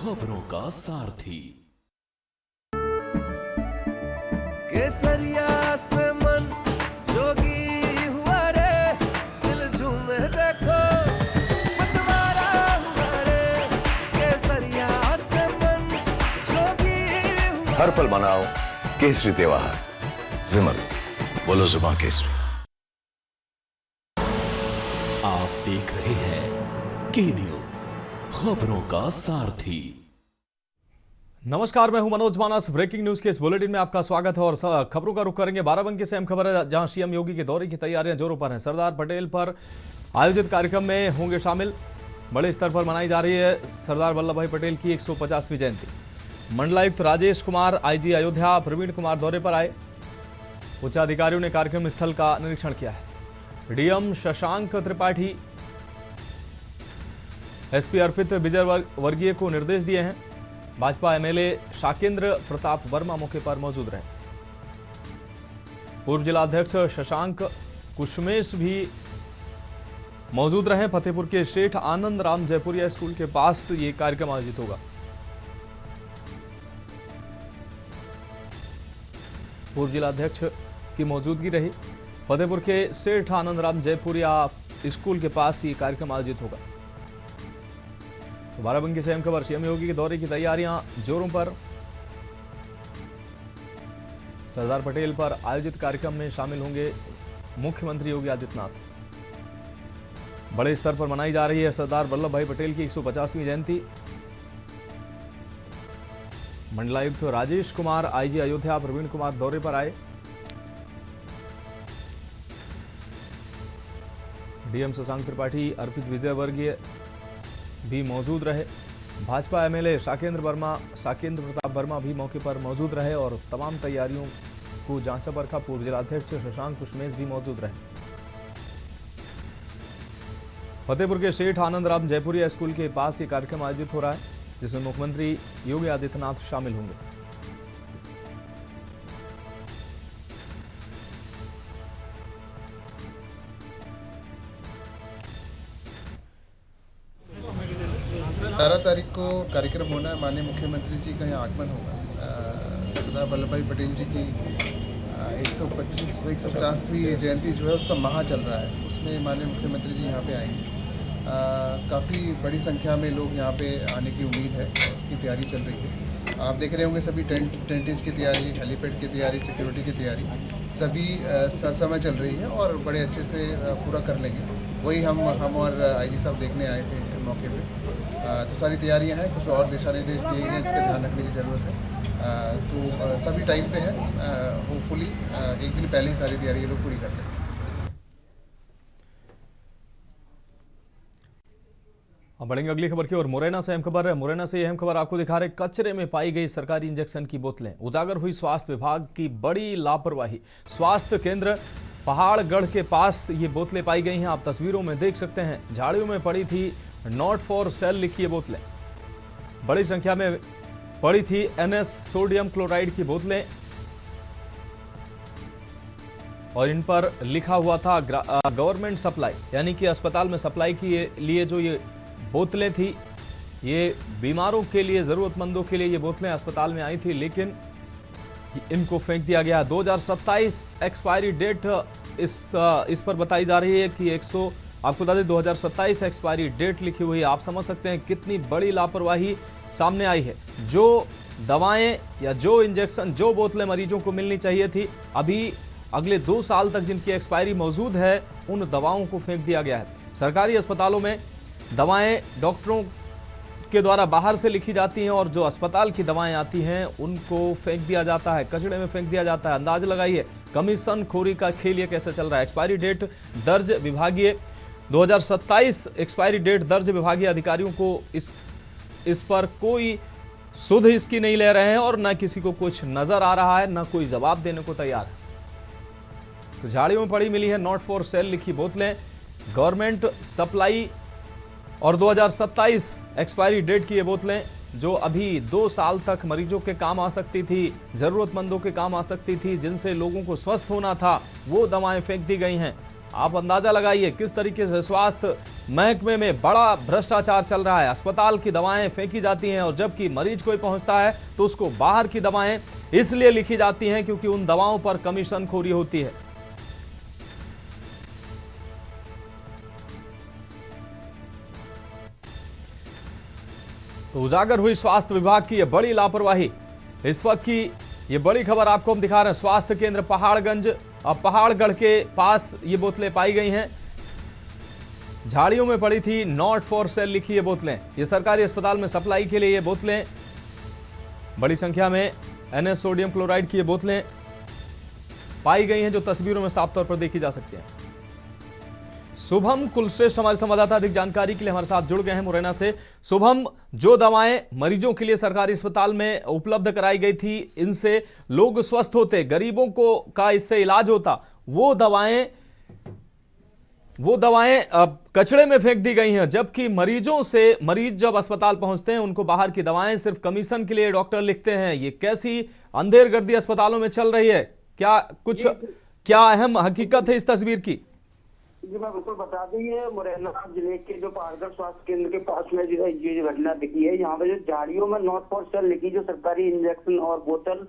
खबरों का सारथी। केसरिया से मन जोगी हुआ रे, दिल झूमे देखो मतवारा हुआ रे। केसरिया से मन जोगी हुआ। हर पल मनाओ केसरी त्योहार। विमल, बोलो जुबान केसरी। आप देख रहे हैं के न्यूज, खबरों का सारथी। नमस्कार, मैं हूं मनोज मानस। ब्रेकिंग न्यूज के इस बुलेटिन में आपका स्वागत है और खबरों का रुख करेंगे बाराबंकी से। अहम खबर है जहां सीएम योगी के दौरे की तैयारियां जोरों पर हैं। सरदार पटेल पर आयोजित कार्यक्रम में होंगे शामिल। बड़े स्तर पर मनाई जा रही है सरदार वल्लभ भाई पटेल की 150वीं जयंती। मंडलायुक्त राजेश कुमार, आईजी अयोध्या प्रवीण कुमार दौरे पर आए। उच्चाधिकारियों ने कार्यक्रम स्थल का निरीक्षण किया है। डीएम शशांक त्रिपाठी, एसपी अर्पित विजय वर्गीय को निर्देश दिए हैं। भाजपा एमएलए शाकेंद्र प्रताप वर्मा मौके पर मौजूद रहे। पूर्व जिला अध्यक्ष शशांक कुशमेश भी मौजूद रहे। फतेहपुर के सेठ आनंद राम जयपुरिया स्कूल के पास ये कार्यक्रम आयोजित होगा। पूर्व जिला अध्यक्ष की मौजूदगी रही। फतेहपुर के सेठ आनंद राम जयपुरिया स्कूल के पास ये कार्यक्रम आयोजित होगा। तो बाराबंकी से अहम खबर, सीएम योगी के दौरे की तैयारियां जोरों पर। सरदार पटेल पर आयोजित कार्यक्रम में शामिल होंगे मुख्यमंत्री योगी आदित्यनाथ। बड़े स्तर पर मनाई जा रही है सरदार वल्लभ भाई पटेल की 150वीं जयंती। मंडलायुक्त राजेश कुमार, आईजी अयोध्या प्रवीण कुमार दौरे पर आए। डीएम शशांक त्रिपाठी, अर्पित विजय वर्गीय भी मौजूद रहे। भाजपा एमएलए शाकेंद्र प्रताप वर्मा भी मौके पर मौजूद रहे और तमाम तैयारियों को जांचा परखा। पूर्व जिलाध्यक्ष शशांक कुशमेश भी मौजूद रहे। फतेहपुर के सेठ आनंद राम जयपुरिया स्कूल के पास ये कार्यक्रम आयोजित हो रहा है, जिसमें मुख्यमंत्री योगी आदित्यनाथ शामिल होंगे। बारह तारीख को कार्यक्रम होना है। माननीय मुख्यमंत्री जी का यहाँ आगमन होगा। सरदार वल्लभ भाई पटेल जी की 150वीं जयंती जो है उसका माह चल रहा है, उसमें माननीय मुख्यमंत्री जी यहाँ पे आएंगे। काफ़ी बड़ी संख्या में लोग यहाँ पे आने की उम्मीद है, उसकी तैयारी चल रही है। आप देख रहे होंगे सभी टेंटेज की तैयारी, हेलीपैड की तैयारी, सिक्योरिटी की तैयारी सभी समय चल रही है और बड़े अच्छे से पूरा कर लेंगे। वही हम और आईजी साहब देखने आए थे मौके पे। तो सारी तैयारियां हैं, कुछ और दिशा निर्देश दिए गए जिसका ध्यान रखने की ज़रूरत है। तो सभी टाइम पे है। होपफुली एक दिन पहले ही सारी तैयारी ये लोग पूरी कर लेंगे। अब बढ़ेंगे अगली खबर की ओर। मुरैना से अहम खबर है। मुरैना से अहम खबर आपको दिखा रहे, कचरे में पाई गई सरकारी इंजेक्शन की बोतलें। उजागर हुई स्वास्थ्य विभाग की बड़ी लापरवाही। स्वास्थ्य केंद्र पहाड़गढ़ के पास ये बोतलें पाई गई हैं। आप तस्वीरों में देख सकते हैं, झाड़ियों में पड़ी थी नॉट फॉर सेल लिखी ये बोतलें। बड़ी संख्या में पड़ी थी NS सोडियम क्लोराइड की बोतलें और इन पर लिखा हुआ था गवर्नमेंट सप्लाई, यानी कि अस्पताल में सप्लाई के लिए जो ये बोतलें थी, ये बीमारों के लिए, जरूरतमंदों के लिए ये बोतलें अस्पताल में आई थी, लेकिन इनको फेंक दिया गया। 2027 एक्सपायरी डेट इस पर बताई जा रही है कि आपको बता दें 2027 एक्सपायरी डेट लिखी हुई है। आप समझ सकते हैं कितनी बड़ी लापरवाही सामने आई है। जो दवाएं या जो इंजेक्शन, जो बोतलें मरीजों को मिलनी चाहिए थी, अभी अगले 2 साल तक जिनकी एक्सपायरी मौजूद है, उन दवाओं को फेंक दिया गया है। सरकारी अस्पतालों में दवाएं डॉक्टरों के द्वारा बाहर से लिखी जाती हैं और जो अस्पताल की दवाएं आती हैं उनको फेंक दिया जाता है, कचड़े में फेंक दिया जाता है। अंदाज लगाइए कमीशन खोरी का खेल ये कैसे चल रहा है। एक्सपायरी डेट दर्ज विभागीय 2027 एक्सपायरी डेट दर्ज विभागीय अधिकारियों को इस पर कोई सुध इसकी नहीं ले रहे हैं और न किसी को कुछ नजर आ रहा है, न कोई जवाब देने को तैयार है। तो झाड़ियों में पड़ी मिली है नॉट फॉर सेल लिखी बोतलें, गवर्नमेंट सप्लाई और 2027 एक्सपायरी डेट की ये बोतलें जो अभी 2 साल तक मरीजों के काम आ सकती थी, जरूरतमंदों के काम आ सकती थी, जिनसे लोगों को स्वस्थ होना था, वो दवाएं फेंक दी गई हैं। आप अंदाजा लगाइए किस तरीके से स्वास्थ्य महकमे में बड़ा भ्रष्टाचार चल रहा है। अस्पताल की दवाएं फेंकी जाती हैं और जबकि मरीज कोई पहुंचता है तो उसको बाहर की दवाएं इसलिए लिखी जाती हैं क्योंकि उन दवाओं पर कमीशनखोरी होती है। तो उजागर हुई स्वास्थ्य विभाग की यह बड़ी लापरवाही। इस वक्त की ये बड़ी खबर आपको हम दिखा रहे हैं। स्वास्थ्य केंद्र पहाड़गंज पहाड़गढ़ के पास ये बोतलें पाई गई हैं। झाड़ियों में पड़ी थी, नॉट फॉर सेल लिखी ये बोतलें। ये सरकारी अस्पताल में सप्लाई के लिए ये बोतलें, बड़ी संख्या में NS सोडियम क्लोराइड की ये बोतलें पाई गई हैं जो तस्वीरों में साफ तौर पर देखी जा सकती हैं। शुभम कुलश्रेष्ठ हमारे संवाददाता अधिक जानकारी के लिए हमारे साथ जुड़ गए हैं मुरैना से। शुभम, जो दवाएं मरीजों के लिए सरकारी अस्पताल में उपलब्ध कराई गई थी, इनसे लोग स्वस्थ होते, गरीबों को का इससे इलाज होता, वो दवाएं अब कचड़े में फेंक दी गई हैं। जबकि मरीज जब अस्पताल पहुंचते हैं उनको बाहर की दवाएं सिर्फ कमीशन के लिए डॉक्टर लिखते हैं। ये कैसी अंधेरगर्दी अस्पतालों में चल रही है? क्या अहम हकीकत है इस तस्वीर की? जी मैं बिल्कुल बता दूं, ये मुरैना जिले के जो पहाड़गढ़ स्वास्थ्य केंद्र के पास में ये घटना दिखी है। यहाँ पे जो झाड़ियों में नॉट फॉर सेल लिखी जो सरकारी इंजेक्शन और बोतल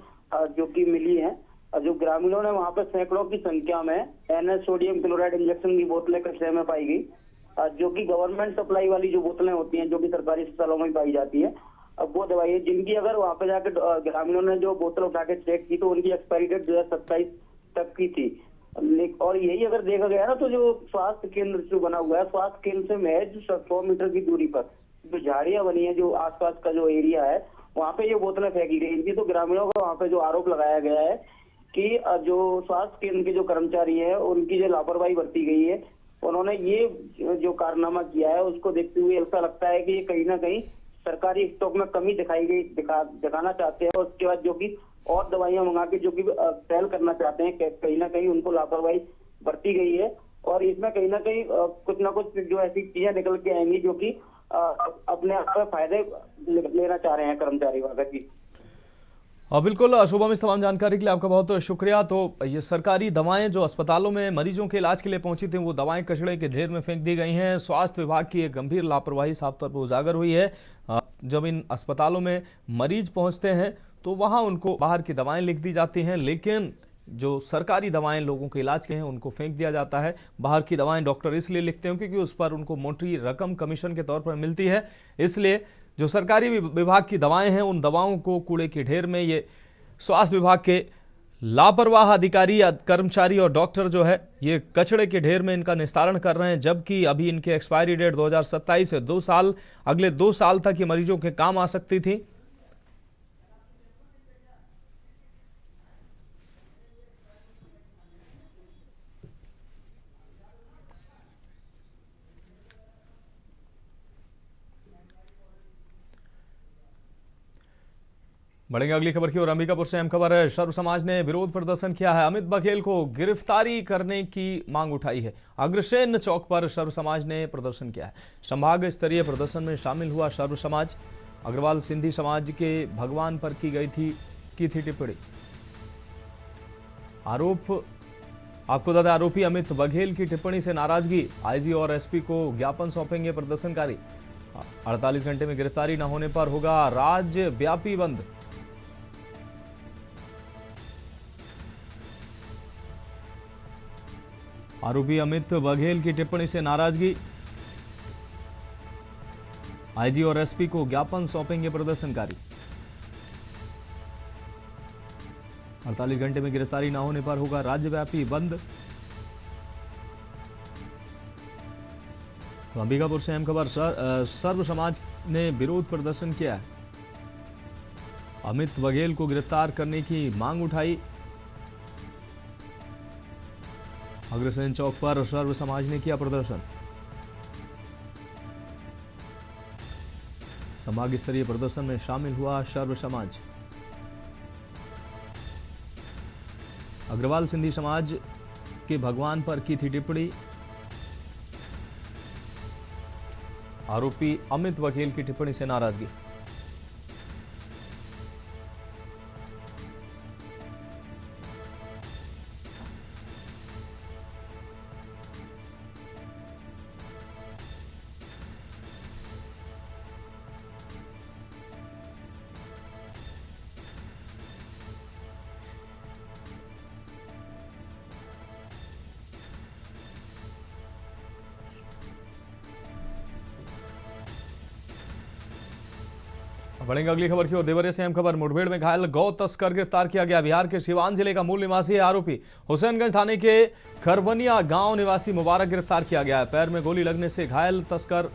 जो कि मिली है, जो ग्रामीणों ने वहाँ पे सैकड़ों की संख्या में NS सोडियम क्लोराइड इंजेक्शन की बोतलें कचरे में पाई गई, जो कि गवर्नमेंट सप्लाई वाली जो बोतलें होती हैं जो कि सरकारी अस्पतालों में पाई जाती है। अब वो दवाई है जिनकी अगर वहाँ पे जाकर ग्रामीणों ने जो बोतल उठा के चेक की तो उनकी एक्सपायरी डेट 2027 तक की थी। और यही अगर देखा गया ना तो जो स्वास्थ्य केंद्र जो बना हुआ है, स्वास्थ्य केंद्र से महज 100 मीटर की दूरी पर जो झाड़ियां बनी है, जो आसपास का जो एरिया है, वहाँ पे ये बोतलें फेंकी गई थी। तो ग्रामीणों का वहाँ पे जो आरोप लगाया गया है कि जो स्वास्थ्य केंद्र के जो कर्मचारी है उनकी जो लापरवाही बरती गई है, उन्होंने ये जो कारनामा किया है उसको देखते हुए ऐसा लगता है कि ये कहीं ना कहीं सरकारी स्टॉक में कमी दिखाना चाहते हैं। उसके बाद जो कि और दवाइयां मंगा के जो कि सेल करना चाहते हैं, कहीं ना कहीं उनको लापरवाही बरती गई है। और इसमें कहीं ना कहीं कुछ ना कुछ जो ऐसी चीजें निकल के आएंगी जो कि अपने आप में फायदे लेना चाह रहे हैं कर्मचारी वगैरह की। बिल्कुल शुभम, इस तमाम जानकारी के लिए आपका बहुत शुक्रिया। तो ये सरकारी दवाएं जो अस्पतालों में मरीजों के इलाज के लिए पहुंची थी, वो दवाएं कचड़े के ढेर में फेंक दी गई हैं। स्वास्थ्य विभाग की एक गंभीर लापरवाही साफ तौर पर उजागर हुई है। जब इन अस्पतालों में मरीज पहुंचते हैं तो वहां उनको बाहर की दवाएं लिख दी जाती हैं, लेकिन जो सरकारी दवाएं लोगों के इलाज के हैं उनको फेंक दिया जाता है। बाहर की दवाएं डॉक्टर इसलिए लिखते हैं क्योंकि उस पर उनको मोटी रकम कमीशन के तौर पर मिलती है। इसलिए जो सरकारी विभाग की दवाएं हैं उन दवाओं को कूड़े के ढेर में ये स्वास्थ्य विभाग के लापरवाह अधिकारी या कर्मचारी और डॉक्टर जो है ये कचड़े के ढेर में इनका निस्तारण कर रहे हैं। जबकि अभी इनकी एक्सपायरी डेट 2027 से 2 साल, अगले 2 साल तक ये मरीजों के काम आ सकती थी। बढ़ेंगे अगली खबर की ओर। अंबिकापुर से अहम खबर है। सर्व समाज ने विरोध प्रदर्शन किया है। अमित बघेल को गिरफ्तारी करने की मांग उठाई है। अग्रसेन चौक पर सर्व समाज ने प्रदर्शन किया है। संभाग स्तरीय प्रदर्शन में शामिल हुआ सर्व समाज। अग्रवाल सिंधी समाज के भगवान पर की थी टिप्पणी। आरोपी अमित बघेल की टिप्पणी से नाराजगी। आईजी और एसपी को ज्ञापन सौंपेंगे प्रदर्शनकारी। 48 घंटे में गिरफ्तारी न होने पर होगा राज्यव्यापी बंद। आरोपी अमित बघेल की टिप्पणी से नाराजगी। आईजी और एसपी को ज्ञापन सौंपेंगे प्रदर्शनकारी। 48 घंटे में गिरफ्तारी न होने पर होगा राज्यव्यापी बंद। तो अंबिकापुर से अहम खबर। सर्व समाज ने विरोध प्रदर्शन किया है। अमित बघेल को गिरफ्तार करने की मांग उठाई। अग्रसेन चौक पर सर्व समाज ने किया प्रदर्शन। संभाग स्तरीय प्रदर्शन में शामिल हुआ सर्व समाज। अग्रवाल सिंधी समाज के भगवान पर की थी टिप्पणी। आरोपी अमित बघेल की टिप्पणी से नाराजगी। बढ़ेंगे अगली खबर की ओर। देवरिया से अहम खबर, मुठभेड़ में घायल गौ तस्कर गिरफ्तार किया गया। बिहार के सिवान जिले का मूल निवासी है आरोपी। हुसैनगंज थाने के खरबनिया गांव निवासी मुबारक गिरफ्तार किया गया है। पैर में गोली लगने से घायल तस्कर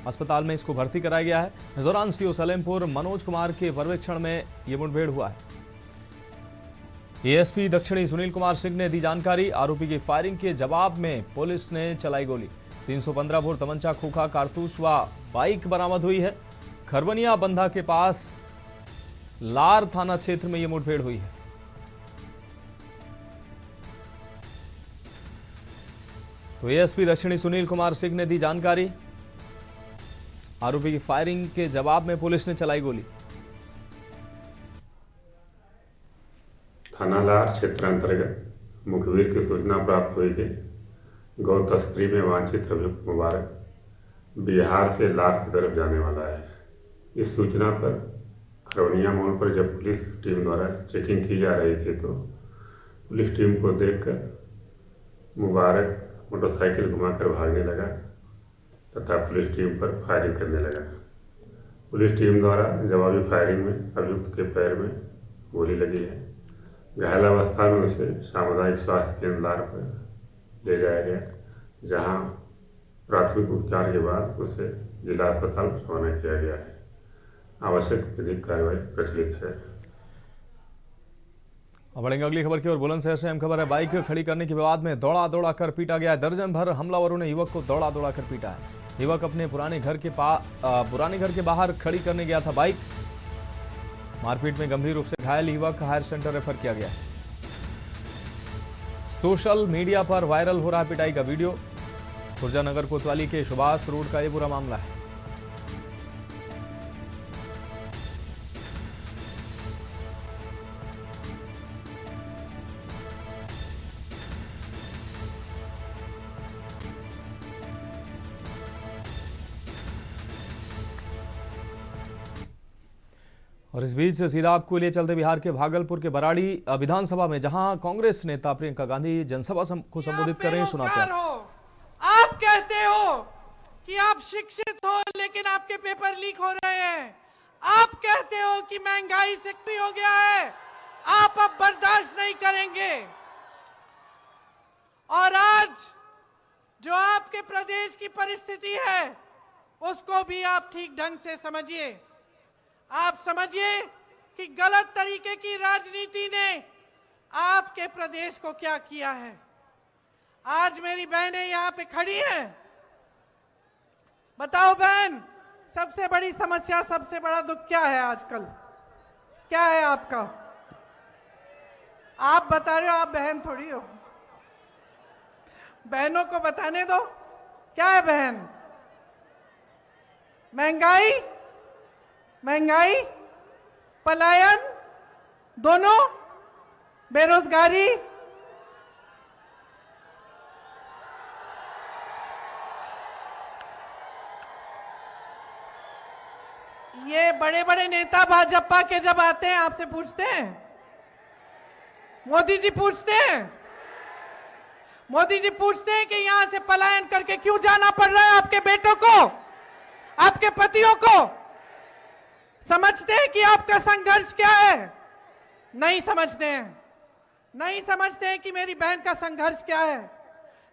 अस्पताल में इसको भर्ती कराया गया है। इस दौरान सीओ सलेमपुर मनोज कुमार के पर्यवेक्षण में यह मुठभेड़ हुआ है। एएसपी दक्षिणी सुनील कुमार सिंह ने दी जानकारी। आरोपी की फायरिंग के जवाब में पुलिस ने चलाई गोली। 315 बोर तमंचा, खोखा, कारतूस व बाइक बरामद हुई है। खरबनिया बंधा के पास लार थाना क्षेत्र में यह मुठभेड़ हुई है। तो एएसपी दक्षिणी सुनील कुमार सिंह ने दी जानकारी। आरोपी की फायरिंग के जवाब में पुलिस ने चलाई गोली। थाना लार क्षेत्र अंतर्गत मुखबिर की सूचना प्राप्त हुई कि गौ तस्करी में वांछित अभियुक्त मुबारक बिहार से लार की तरफ जाने वाला है। इस सूचना पर खरौनिया मोड़ पर जब पुलिस टीम द्वारा चेकिंग की जा रही थी तो पुलिस टीम को देखकर मुबारक मोटरसाइकिल घुमाकर भागने लगा तथा पुलिस टीम पर फायरिंग करने लगा। पुलिस टीम द्वारा जवाबी फायरिंग में अभियुक्त के पैर में गोली लगी है। घायल अवस्था में उसे सामुदायिक स्वास्थ्य केंद्र लार पर ले जाया गया, जहां प्राथमिक उपचार के बाद उसे जिला अस्पताल रवाना किया गया है। आवश्यक विधिक कार्रवाई प्रचलित है। अब बढ़ेंगे अगली खबर की ओर। बुलंदशहर से अहम खबर है, बाइक खड़ी करने के विवाद में दौड़ा कर पीटा गया। दर्जन भर हमलावरों ने युवक को दौड़ा कर पीटा है। युवक अपने पुराने घर के बाहर खड़ी करने गया था बाइक। मारपीट में गंभीर रूप से घायल युवक हायर सेंटर रेफर किया गया। सोशल मीडिया पर वायरल हो रहा है पिटाई का वीडियो। खुर्जानगर कोतवाली के सुभाष रोड का यह बुरा मामला है। और इस बीच सीधा आपको लिए चलते बिहार के भागलपुर के बराड़ी विधानसभा में, जहां कांग्रेस नेता प्रियंका गांधी जनसभा को संबोधित कर रहे हैं। सुनाते हैं। आप कहते हो कि आप शिक्षित हो लेकिन आपके पेपर लीक हो रहे हैं। आप कहते हो कि महंगाई से हो गया है, आप अब बर्दाश्त नहीं करेंगे। और आज जो आपके प्रदेश की परिस्थिति है उसको भी आप ठीक ढंग से समझिए। आप समझिए कि गलत तरीके की राजनीति ने आपके प्रदेश को क्या किया है। आज मेरी बहनें यहां पे खड़ी हैं। बताओ बहन, सबसे बड़ी समस्या, सबसे बड़ा दुख क्या है आजकल? क्या है आपका? आप बता रहे हो, आप बहन थोड़ी हो। बहनों को बताने दो, क्या है बहन? महंगाई, पलायन, दोनों, बेरोजगारी। ये बड़े बड़े नेता भाजपा के जब आते हैं आपसे पूछते हैं, मोदी जी पूछते हैं कि यहां से पलायन करके क्यों जाना पड़ रहा है आपके बेटों को, आपके पतियों को? समझते हैं कि आपका संघर्ष क्या है? नहीं समझते हैं कि मेरी बहन का संघर्ष क्या है।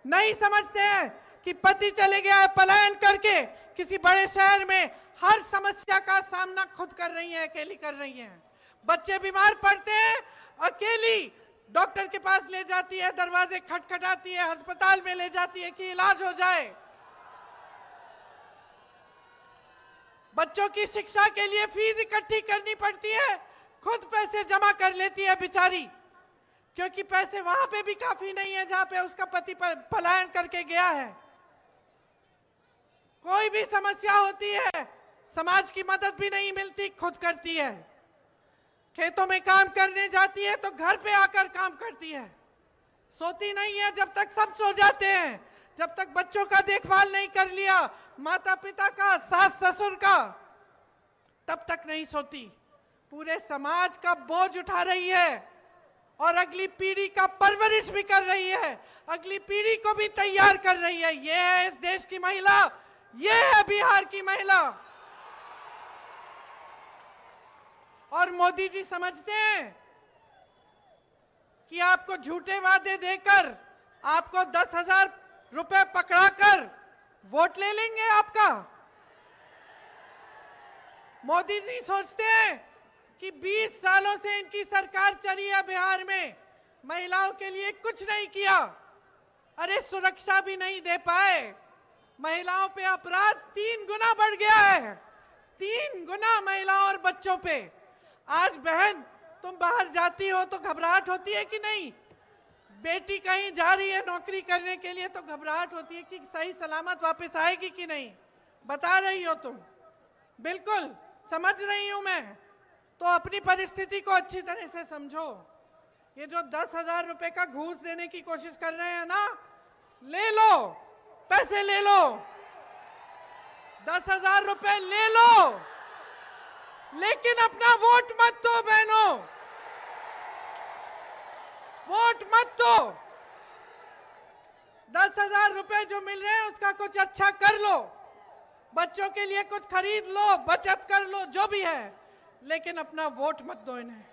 नहीं समझते हैं कि पति चले गया है पलायन करके किसी बड़े शहर में, हर समस्या का सामना खुद कर रही है, अकेली कर रही है। बच्चे बीमार पड़ते हैं, अकेली डॉक्टर के पास ले जाती है, दरवाजे खटखटाती है, अस्पताल में ले जाती है कि इलाज हो जाए। बच्चों की शिक्षा के लिए फीस इकट्ठी करनी पड़ती है, खुद पैसे जमा कर लेती है बेचारी, क्योंकि पैसे वहां पे भी काफी नहीं है जहां पे उसका पति पलायन करके गया है। कोई भी समस्या होती है, समाज की मदद भी नहीं मिलती, खुद करती है। खेतों में काम करने जाती है तो घर पे आकर काम करती है, सोती नहीं है जब तक सब सो जाते हैं, जब तक बच्चों का देखभाल नहीं कर लिया, माता पिता का, सास ससुर का, तब तक नहीं सोती। पूरे समाज का बोझ उठा रही है और अगली पीढ़ी का परवरिश भी कर रही है, अगली पीढ़ी को भी तैयार कर रही है। ये है इस देश की महिला, ये है बिहार की महिला। और मोदी जी समझते हैं कि आपको झूठे वादे देकर आपको 10,000 रुपए पकड़ाकर वोट ले लेंगे आपका। मोदी जी सोचते हैं कि 20 सालों से इनकी सरकार चली है, बिहार में महिलाओं के लिए कुछ नहीं किया। अरे सुरक्षा भी नहीं दे पाए। महिलाओं पे अपराध 3 गुना बढ़ गया है, 3 गुना महिलाओं और बच्चों पे। आज बहन तुम बाहर जाती हो तो घबराहट होती है कि नहीं? बेटी कहीं जा रही है नौकरी करने के लिए तो घबराहट होती है कि सही सलामत वापस आएगी कि नहीं। बता रही हो तुम, बिल्कुल समझ रही हूं मैं। तो अपनी परिस्थिति को अच्छी तरह से समझो। ये जो 10,000 रुपए का घूस देने की कोशिश कर रहे हैं ना, ले लो, पैसे ले लो, 10,000 रुपए ले लो, लेकिन अपना वोट मत दो बहनों, वोट मत दो। 10,000 रुपए जो मिल रहे हैं उसका कुछ अच्छा कर लो, बच्चों के लिए कुछ खरीद लो, बचत कर लो, जो भी है, लेकिन अपना वोट मत दो इन्हें।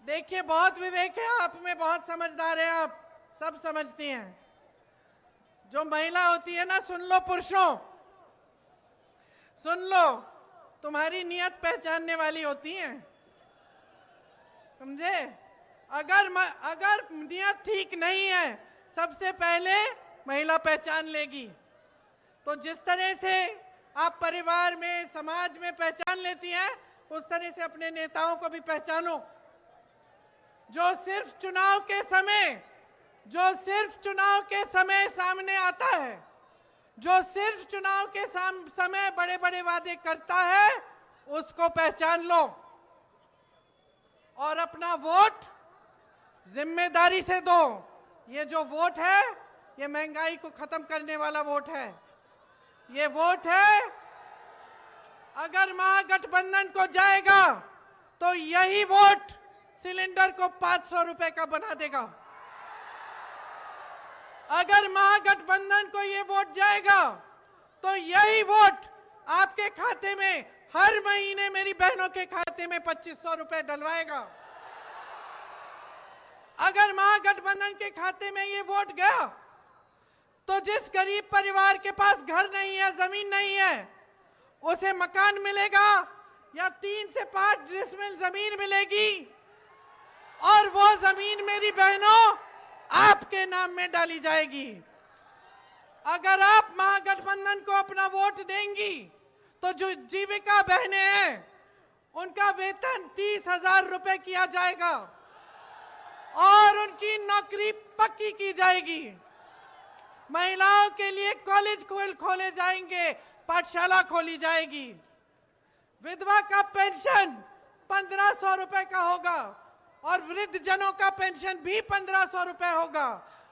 देखिए बहुत विवेक है आप में, बहुत समझदार है आप, सब समझती हैं। जो महिला होती है ना, सुन लो पुरुषों, सुन लो, तुम्हारी नियत पहचानने वाली होती हैं, समझे? अगर नियत ठीक नहीं है, सबसे पहले महिला पहचान लेगी। तो जिस तरह से आप परिवार में, समाज में पहचान लेती हैं, उस तरह से अपने नेताओं को भी पहचानो। जो सिर्फ चुनाव के समय सामने आता है, जो सिर्फ चुनाव के समय बड़े बड़े वादे करता है, उसको पहचान लो और अपना वोट जिम्मेदारी से दो। ये जो वोट है, ये महंगाई को खत्म करने वाला वोट है। ये वोट है, अगर महागठबंधन को जाएगा तो यही वोट सिलेंडर को 500 रुपए का बना देगा। अगर महागठबंधन को ये वोट जाएगा तो यही वोट आपके खाते में हर महीने, मेरी बहनों के खाते में 2500 रुपए डलवाएगा। अगर महागठबंधन के खाते में ये वोट गया तो जिस गरीब परिवार के पास घर नहीं है, जमीन नहीं है, उसे मकान मिलेगा या 3 से 5 डिसमिल जमीन मिलेगी, और वो जमीन मेरी बहनों आपके नाम में डाली जाएगी। अगर आप महागठबंधन को अपना वोट देंगी तो जो जीविका बहनें हैं, उनका वेतन 30,000 रुपए किया जाएगा और उनकी नौकरी पक्की की जाएगी। महिलाओं के लिए कॉलेज खोले जाएंगे, पाठशाला खोली जाएगी। विधवा का पेंशन 1500 रुपए का होगा और वृद्ध जनों का पेंशन भी 1500 रुपए होगा।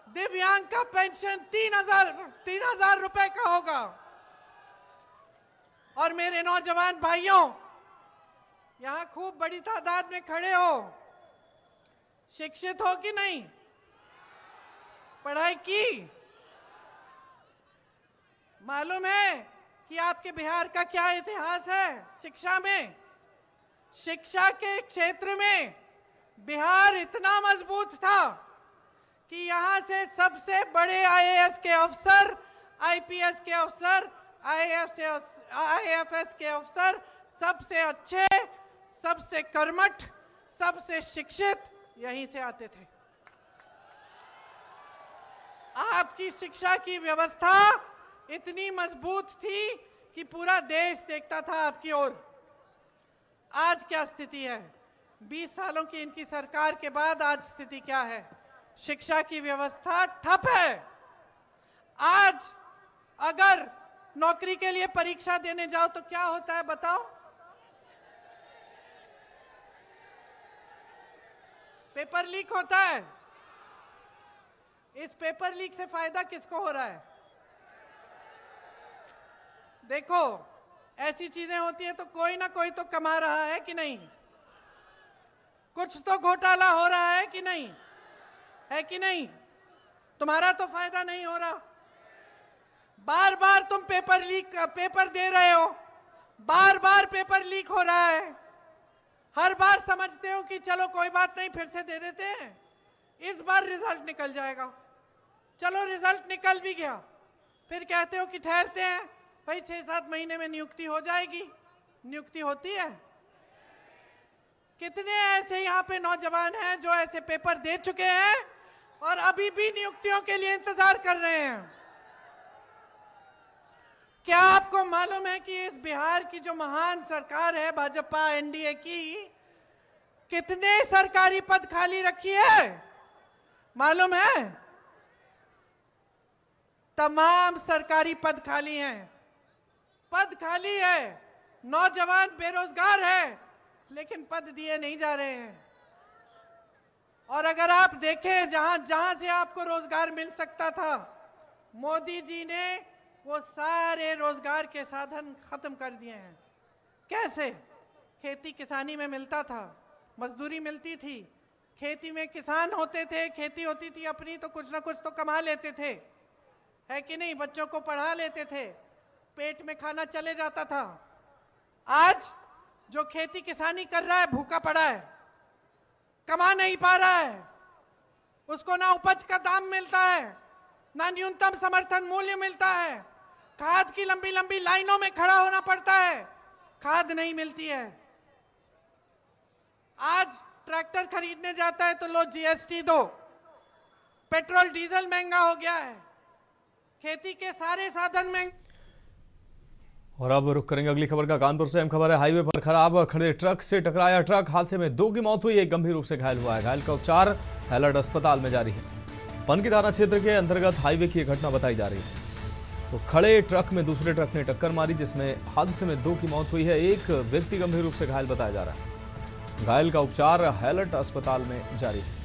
दिव्यांग का पेंशन 3,000 रुपए का होगा। और मेरे नौजवान भाइयों, यहां खूब बड़ी तादाद में खड़े हो, शिक्षित हो कि नहीं? पढ़ाई की? मालूम है कि आपके बिहार का क्या इतिहास है शिक्षा में? शिक्षा के क्षेत्र में बिहार इतना मजबूत था कि यहां से सबसे बड़े आईएएस के अफसर, आईपीएस के अफसर, आईएफएस के अफसर, सबसे अच्छे, सबसे कर्मठ, सबसे शिक्षित यहीं से आते थे। आपकी शिक्षा की व्यवस्था इतनी मजबूत थी कि पूरा देश देखता था आपकी ओर। आज क्या स्थिति है? 20 सालों की इनकी सरकार के बाद आज स्थिति क्या है? शिक्षा की व्यवस्था ठप है। आज अगर नौकरी के लिए परीक्षा देने जाओ तो क्या होता है बताओ? पेपर लीक होता है। इस पेपर लीक से फायदा किसको हो रहा है? देखो, ऐसी चीजें होती है तो कोई ना कोई तो कमा रहा है कि नहीं? कुछ तो घोटाला हो रहा है कि नहीं? है कि नहीं? तुम्हारा तो फायदा नहीं हो रहा। बार बार तुम पेपर दे रहे हो बार बार पेपर लीक हो रहा है। हर बार समझते हो कि चलो कोई बात नहीं, फिर से दे देते हैं, इस बार रिजल्ट निकल जाएगा। चलो रिजल्ट निकल भी गया, फिर कहते हो कि ठहरते हैं भाई, 6-7 महीने में नियुक्ति हो जाएगी। नियुक्ति होती है? कितने ऐसे यहाँ पे नौजवान हैं जो ऐसे पेपर दे चुके हैं और अभी भी नियुक्तियों के लिए इंतजार कर रहे हैं। क्या आपको मालूम है कि इस बिहार की जो महान सरकार है भाजपा एनडीए की, कितने सरकारी पद खाली रखी है? मालूम है? तमाम सरकारी पद खाली हैं। पद खाली है, नौजवान बेरोजगार है, लेकिन पद दिए नहीं जा रहे हैं। और अगर आप देखें जहां जहां से आपको रोजगार मिल सकता था, मोदी जी ने वो सारे रोजगार के साधन खत्म कर दिए हैं। कैसे? खेती किसानी में मिलता था, मजदूरी मिलती थी, खेती में किसान होते थे, खेती होती थी अपनी, तो कुछ ना कुछ तो कमा लेते थे, है कि नहीं? बच्चों को पढ़ा लेते थे, पेट में खाना चले जाता था। आज जो खेती किसानी कर रहा है भूखा पड़ा है, कमा नहीं पा रहा है, उसको ना उपज का दाम मिलता है, ना न्यूनतम समर्थन मूल्य मिलता है, खाद की लंबी लंबी लाइनों में खड़ा होना पड़ता है, खाद नहीं मिलती है। आज ट्रैक्टर खरीदने जाता है तो लो जीएसटी दो, पेट्रोल डीजल महंगा हो गया है, खेती के सारे साधन महंगे। और अब रुक करेंगे अगली खबर का। कानपुर से अहम खबर है। हाईवे पर खराब खड़े ट्रक से टकराया ट्रक, हादसे में 2 की मौत हुई, एक गंभीर रूप से घायल हुआ है। घायल का उपचार हैलट अस्पताल में जारी है। पनकी थाना क्षेत्र के अंतर्गत हाईवे की घटना बताई जा रही है। तो खड़े ट्रक में दूसरे ट्रक ने टक्कर मारी, जिसमें हादसे में 2 की मौत हुई है, एक व्यक्ति गंभीर रूप से घायल बताया जा रहा है। घायल का उपचार हैलट अस्पताल में जारी है।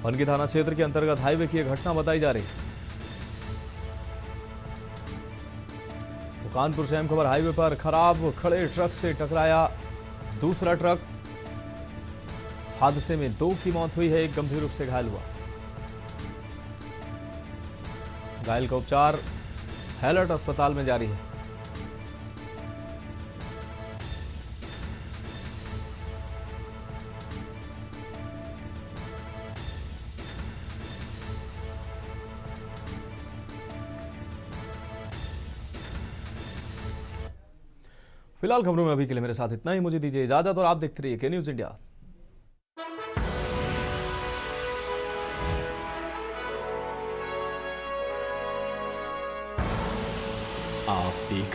पनकी थाना क्षेत्र के अंतर्गत हाईवे की घटना बताई जा रही है। कानपुर से अहम खबर। हाईवे पर खराब खड़े ट्रक से टकराया दूसरा ट्रक, हादसे में 2 की मौत हुई है, एक गंभीर रूप से घायल हुआ। घायल का उपचार हैलट अस्पताल में जारी है। फिलहाल खबरों में अभी के लिए मेरे साथ इतना ही। मुझे दीजिए इजाजत और आप देखते रहिए के न्यूज इंडिया। आप देख